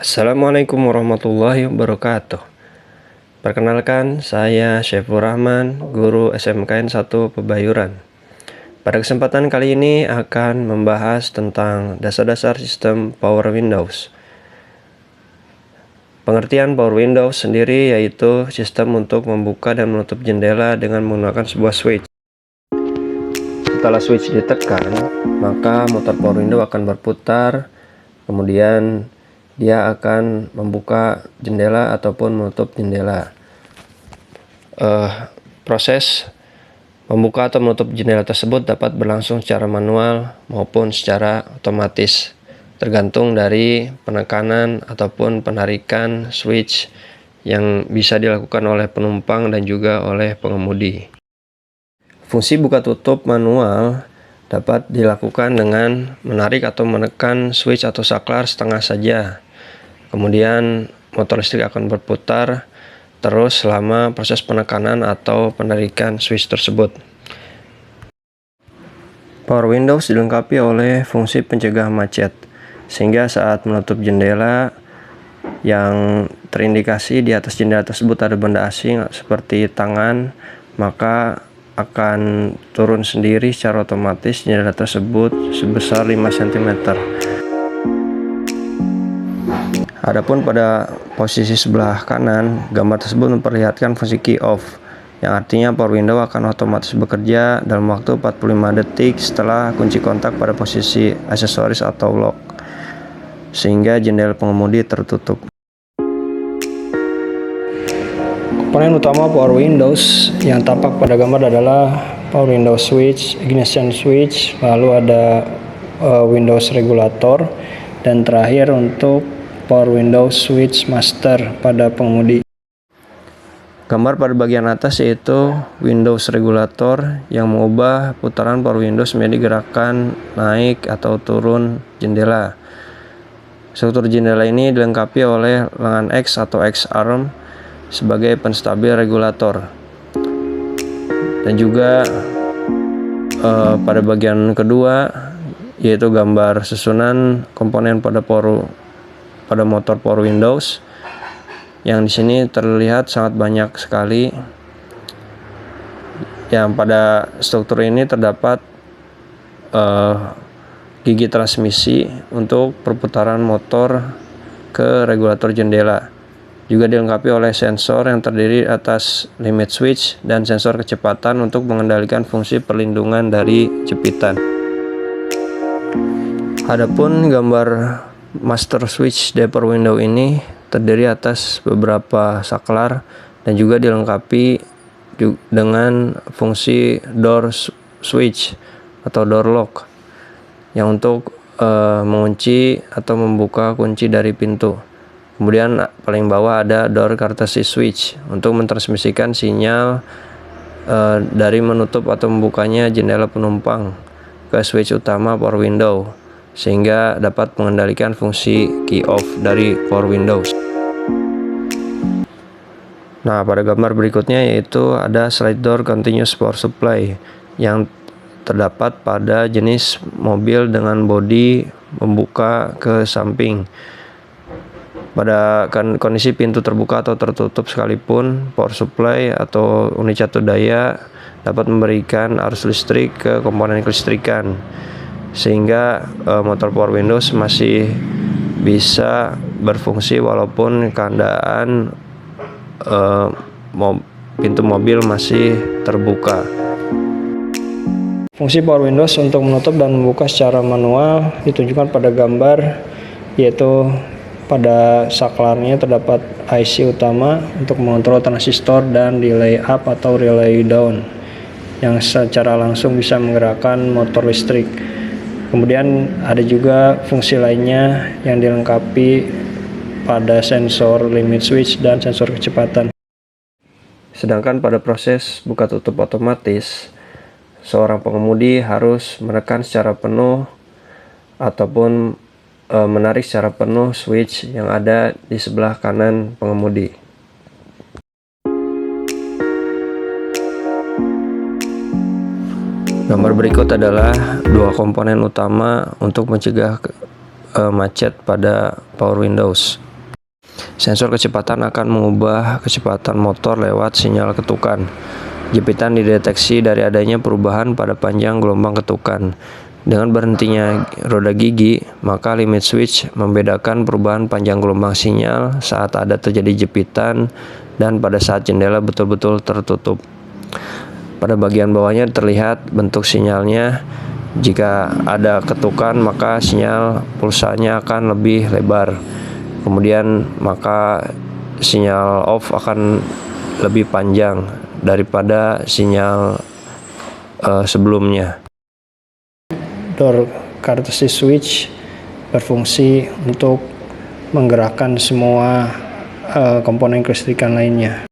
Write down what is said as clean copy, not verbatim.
Assalamualaikum warahmatullahi wabarakatuh. Perkenalkan, saya Syaifur Rahman, guru SMKN 1 Pebayuran. Pada kesempatan kali ini akan membahas tentang dasar-dasar sistem Power Windows. Pengertian Power Windows sendiri yaitu sistem untuk membuka dan menutup jendela dengan menggunakan sebuah switch. Setelah switch ditekan, maka motor Power Windows akan berputar, kemudian dia akan membuka jendela ataupun menutup jendela. Proses membuka atau menutup jendela tersebut dapat berlangsung secara manual maupun secara otomatis, tergantung dari penekanan ataupun penarikan switch yang bisa dilakukan oleh penumpang dan juga oleh pengemudi. Fungsi buka tutup manual dapat dilakukan dengan menarik atau menekan switch atau saklar setengah saja. Kemudian motor listrik akan berputar terus selama proses penekanan atau penarikan switch tersebut. Power Windows dilengkapi oleh fungsi pencegah macet, sehingga saat menutup jendela yang terindikasi di atas jendela tersebut ada benda asing seperti tangan, maka akan turun sendiri secara otomatis jendela tersebut sebesar 5 cm. Adapun pada posisi sebelah kanan, gambar tersebut memperlihatkan fungsi key off, yang artinya Power Windows akan otomatis bekerja dalam waktu 45 detik setelah kunci kontak pada posisi aksesoris atau lock, sehingga jendela pengemudi tertutup. Komponen utama Power Windows yang tampak pada gambar adalah Power Windows switch, ignition switch, lalu ada Windows regulator, dan terakhir untuk Power Windows switch master pada pengemudi. Gambar pada bagian atas yaitu Windows regulator yang mengubah putaran Power Windows menjadi gerakan naik atau turun jendela. Struktur jendela ini dilengkapi oleh lengan X atau X-arm sebagai penstabil regulator. Dan juga pada bagian kedua yaitu gambar susunan komponen pada motor Power Windows, yang di sini terlihat sangat banyak sekali. Yang pada struktur ini terdapat gigi transmisi untuk perputaran motor ke regulator jendela. Juga dilengkapi oleh sensor yang terdiri atas limit switch dan sensor kecepatan untuk mengendalikan fungsi perlindungan dari jepitan. Adapun gambar master switch dari Power Windows ini terdiri atas beberapa saklar dan juga dilengkapi dengan fungsi door switch atau door lock yang untuk mengunci atau membuka kunci dari pintu. Kemudian paling bawah ada door courtesy switch untuk mentransmisikan sinyal dari menutup atau membukanya jendela penumpang ke switch utama Power Windows, sehingga dapat mengendalikan fungsi key off dari Power Windows. Nah, pada gambar berikutnya yaitu ada slide door continuous power supply yang terdapat pada jenis mobil dengan bodi membuka ke samping. Pada kondisi pintu terbuka atau tertutup sekalipun, power supply atau unit catur daya dapat memberikan arus listrik ke komponen kelistrikan, sehingga motor Power Windows masih bisa berfungsi walaupun keadaan pintu mobil masih terbuka. Fungsi Power Windows untuk menutup dan membuka secara manual ditunjukkan pada gambar, yaitu pada saklarnya terdapat IC utama untuk mengontrol transistor dan relay up atau relay down yang secara langsung bisa menggerakkan motor listrik. Kemudian ada juga fungsi lainnya yang dilengkapi pada sensor limit switch dan sensor kecepatan. Sedangkan pada proses buka tutup otomatis, seorang pengemudi harus menekan secara penuh ataupun menarik secara penuh switch yang ada di sebelah kanan pengemudi. Gambar berikut adalah dua komponen utama untuk mencegah macet pada Power Windows. Sensor kecepatan akan mengubah kecepatan motor lewat sinyal ketukan. Jepitan dideteksi dari adanya perubahan pada panjang gelombang ketukan. Dengan berhentinya roda gigi, maka limit switch membedakan perubahan panjang gelombang sinyal saat ada terjadi jepitan dan pada saat jendela betul-betul tertutup. Pada bagian bawahnya terlihat bentuk sinyalnya. Jika ada ketukan, maka sinyal pulsanya akan lebih lebar. Kemudian maka sinyal off akan lebih panjang daripada sinyal sebelumnya. Door courtesy switch berfungsi untuk menggerakkan semua komponen kelistrikan lainnya.